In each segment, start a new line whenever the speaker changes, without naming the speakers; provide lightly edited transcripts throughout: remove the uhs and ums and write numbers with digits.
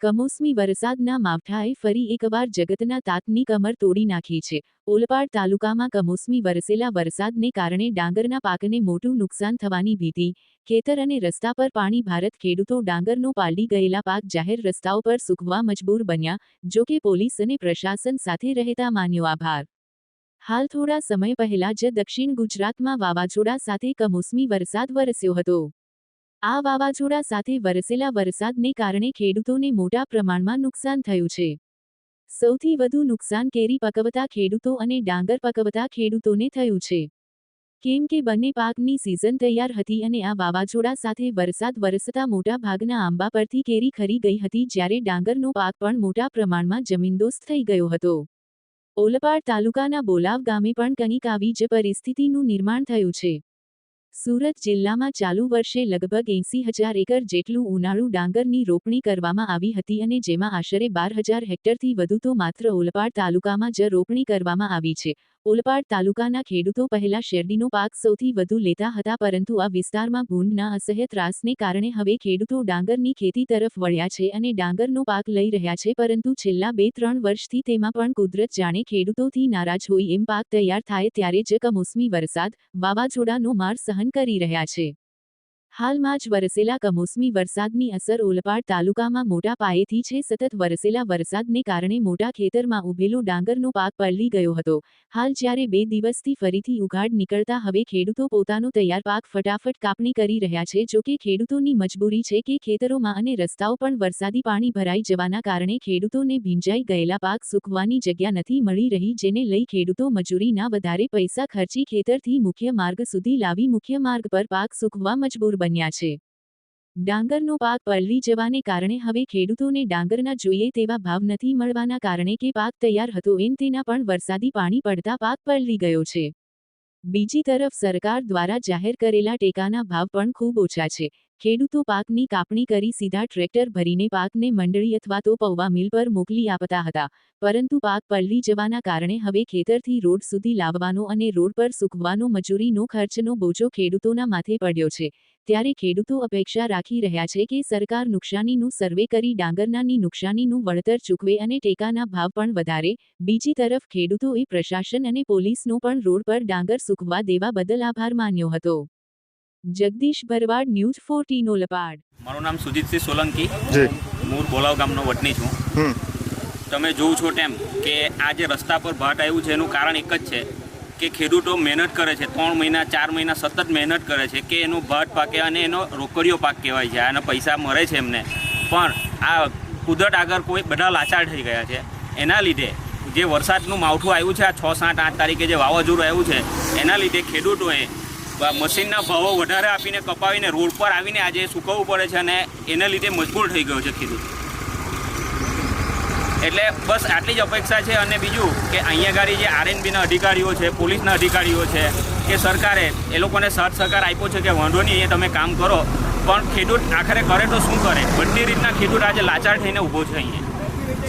કમોસમી વરસાદના માવઠાએ ફરી એકવાર જગતના તાતની કમર તોડી નાખી છે। ઓલપાડ તાલુકામાં કમોસમી વરસેલા વરસાદને કારણે ડાંગરના પાકને મોટું નુકસાન થવાની ભીતિ। ખેતર અને રસ્તા પર પાણી ભારત ખેડૂતો ડાંગરનો પાલડી ગયેલા પાક જાહેર રસ્તાઓ પર સૂકવવા મજબૂર બન્યા। જો કે પોલીસ અને પ્રશાસન સાથે રહેતા માન્યો આભાર। હાલ થોડા સમય પહેલા જ દક્ષિણ ગુજરાતમાં વાવાઝોડા સાથે કમોસમી વરસાદ વરસ્યો હતો। આ વાવાઝોડા સાથે વરસેલા વરસાદને કારણે ખેડૂતોને મોટા પ્રમાણમાં નુકસાન થયું છે। સૌથી વધુ નુકસાન કેરી પકવતા ખેડૂતો અને ડાંગર પકવતા ખેડૂતોને થયું છે, કેમ કે બંને પાકની સિઝન તૈયાર હતી અને આ વાવાઝોડા સાથે વરસાદ વરસતા મોટા ભાગના આંબા પરથી કેરી ખરી ગઈ હતી, જ્યારે ડાંગરનો પાક પણ મોટા પ્રમાણમાં જમીનદોસ્ત થઈ ગયો હતો। ઓલપાડ તાલુકાના બોલાવ ગામે પણ કંઈક આવી જ પરિસ્થિતિનું નિર્માણ થયું છે। સુરત જિલ્લામાં ચાલુ વર્ષે લગભગ 80,000 એકર જેટલું ઉનાળુ ડાંગરની રોપણી કરવામાં આવી હતી અને જેમાં આશરે 12,000 હેક્ટરથી વધુ તો માત્ર ઓલપાડ તાલુકામાં જ રોપણી કરવામાં આવી છે। ઓલપાડ તાલુકાના ખેડૂતો પહેલા શેરડીનો પાક સૌથી વધુ લેતા હતા, પરંતુ આ વિસ્તારમાં ભૂંડના અસહ્ય ત્રાસને કારણે હવે ખેડૂતો ડાંગરની ખેતી તરફ વળ્યા છે અને ડાંગરનો પાક લઈ રહ્યા છે, પરંતુ છેલ્લા 2-3 વર્ષથી તેમાં પણ કુદરત જાણે ખેડૂતોથી નારાજ હોય એમ પાક તૈયાર થાય ત્યારે જ કમોસમી વરસાદ, વાવાઝોડાનો માર સહન કરી રહ્યા છે। હાલમાં જ વરસેલા કમોસમી વરસાદની અસર ઓલપાડ તાલુકામાં મોટા પાયેથી છે। સતત વરસેલા વરસાદને કારણે મોટા ખેતરમાં ઉભેલો ડાંગરનો પાક પલળી ગયો હતો। હાલ જ્યારે 2 દિવસથી ફરીથી ઉઘાડ નીકળતા હવે ખેડૂતો પોતાનો તૈયાર પાક ફટાફટ કાપણી કરી રહ્યા છે। જો કે ખેડૂતોની મજબૂરી છે કે ખેતરોમાં અને રસ્તાઓ પણ વરસાદી પાણી ભરાઈ જવાના કારણે ખેડૂતોને ભીંજાઈ ગયેલા પાક સૂકવવાની જગ્યા નથી મળી રહી, જેને લઈ ખેડૂતો મજૂરીના વધારે પૈસા ખર્ચી ખેતરથી મુખ્ય માર્ગ સુધી લાવી મુખ્ય માર્ગ પર પાક સૂકવવા મજબૂર બન્યા છે। ડાંગરનો પાક પલળી જવાને કારણે હવે ખેડૂતોને ડાંગરના જોઈએ તેવા ભાવ નથી મળવાના કારણે કે પાક તૈયાર હતો એમ તેના પણ વરસાદી પાણી પડતા પાક પલળી ગયો છે। બીજી તરફ સરકાર દ્વારા જાહેર કરેલા ટેકાના ભાવ પણ ખૂબ ઓછા છે। ખેડૂતો પાકની કાપણી કરી સીધા ટ્રેક્ટર ભરીને પાકને મંડળી અથવા તો પૌવા મિલ પર મોકલી આપતા હતા, પરંતુ પાક પલળી જવાના કારણે હવે ખેતરથી રોડ સુધી લાવવાનો અને રોડ પર સૂકવવાનો મજૂરીનો ખર્ચનો બોજો ખેડૂતોના માથે પડ્યો છે। ત્યારે ખેડૂતો અપેક્ષા રાખી રહ્યા છે કે સરકાર નુકસાનીનું સર્વે કરી ડાંગરનાની નુકસાનીનું વળતર ચૂકવે અને ટેકાના ભાવ પણ વધારે। બીજી તરફ ખેડૂતોએ પ્રશાસન અને પોલીસનો પણ રોડ પર ડાંગર સૂકવવા દેવા બદલ આભાર માન્યો હતો। જગદીશ ભરવાડ, ન્યૂઝ 14 ઓલપાડ।
મારું નામ સુજીતસિંહ સોલંકી, મૂળ બોલાવ ગામનો વતની છું। તમે જોવો છો તેમ કે આ જે રસ્તા પર ભાટ આવ્યું છે એનું કારણ એક જ છે કે ખેડૂતો મહેનત કરે છે, 3 મહિના 4 મહિના સતત મહેનત કરે છે કે એનું ભાટ પાકે અને એનો રોકડીયો પાક કહેવાય છે, આના પૈસા મળે છે એમને, પણ આ કુદરત આગળ કોઈ બધા લાચાર થઈ ગયા છે। એના લીધે જે વરસાદનું માવઠું આવ્યું છે, આ 6, 7, 8 તારીખે જે વાવાઝોડું આવ્યું છે એના લીધે ખેડૂતોએ મશીનના ભાવો વધારે આપીને કપાવીને રોડ પર આવીને આજે સૂકવવું પડે છે અને એના લીધે મજબૂર થઈ ગયો છે ખેડૂત। એટલે બસ આટલી જ અપેક્ષા છે। અને બીજું કે અહીંયા ગાડી જે આરએનબીના અધિકારીઓ છે, પોલીસના અધિકારીઓ છે કે સરકારે એ લોકોને સાથ સહકાર આપ્યો છે કે વાંધો નહીં, એ તમે કામ કરો, પણ ખેડૂત આખરે કરે તો શું કરે? બધી રીતના ખેડૂત આજે લાચાર થઈને ઊભો છે। અહીંયા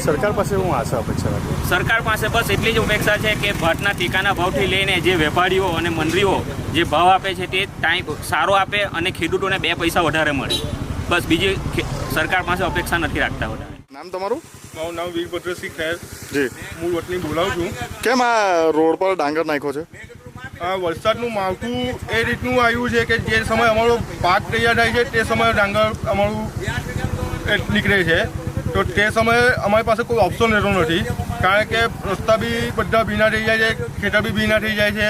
સરકાર પાસે હું આશા અપેક્ષા રાખું?
સરકાર પાસે બસ એટલી જ અપેક્ષા છે કે ભાતના ટેકાના ભાવથી લઈને જે વેપારીઓ અને મંડળીઓ જે ભાવ આપે છે તે ટાઈમ સારો આપે અને ખેડૂતોને 2 પૈસા વધારે મળે, બસ બીજી સરકાર પાસે અપેક્ષા નથી રાખતા વધારે।
નામ તમારું?
મારું નામ વીરભદ્રસિંહ ખેર,
જી,
મૂળ વતની બોલાવું છું।
કેમ આ રોડ પર ડાંગર નાખ્યો છે?
આ વરસાદનું માવઠું એ રીતનું આવ્યું છે કે જે સમયે અમારો પાક તૈયાર થાય છે તે સમયે ડાંગર અમારું નીકળે છે, તો તે સમયે અમારી પાસે કોઈ ઓપ્શન રહેતો નથી, કારણ કે રસ્તા બી બધા ભીના થઈ જાય છે, ખેતર બી ભીના થઈ જાય છે,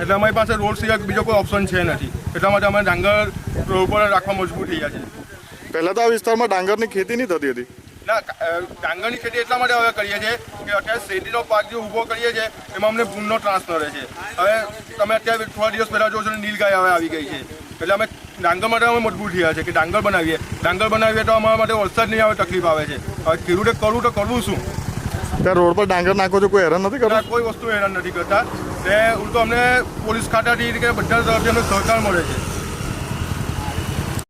એટલે અમારી પાસે રોડ સિવાય બીજો કોઈ ઓપ્શન છે નથી, એટલા માટે અમે ડાંગર રોડ પર રાખવા મજબૂર થઈ ગયા છે।
પહેલાં તો આ વિસ્તારમાં ડાંગરની ખેતી નહીં થતી હતી?
ના, ડાંગરની ખેતી એટલા માટે હવે કરીએ છીએ કે અત્યારે શેરડીનો પાક જે ઊભો કરીએ છીએ એમાં અમને ભૂંડનો ત્રાસ નડે છે। હવે તમે અત્યારે થોડા દિવસ પહેલાં જોશો ને નીલગાય હવે આવી ગઈ છે, એટલે અમે ડાંગર માટે અમે મજબૂર થયા છે કે ડાંગર બનાવીએ તો અમારા માટે વરસાદ નહીં આવે, તકલીફ આવે છે। હવે ખેડૂતે કરવું તો કરવું શું?
ત્યાં રોડ પર ડાંગર નાખો છો, કોઈ હેરાન નથી કરતા?
કોઈ વસ્તુ હેરાન નથી કરતા, તે ઉલટો અમને પોલીસ ખાતાથી કે બધા તરફથી અમને સહકાર મળે છે।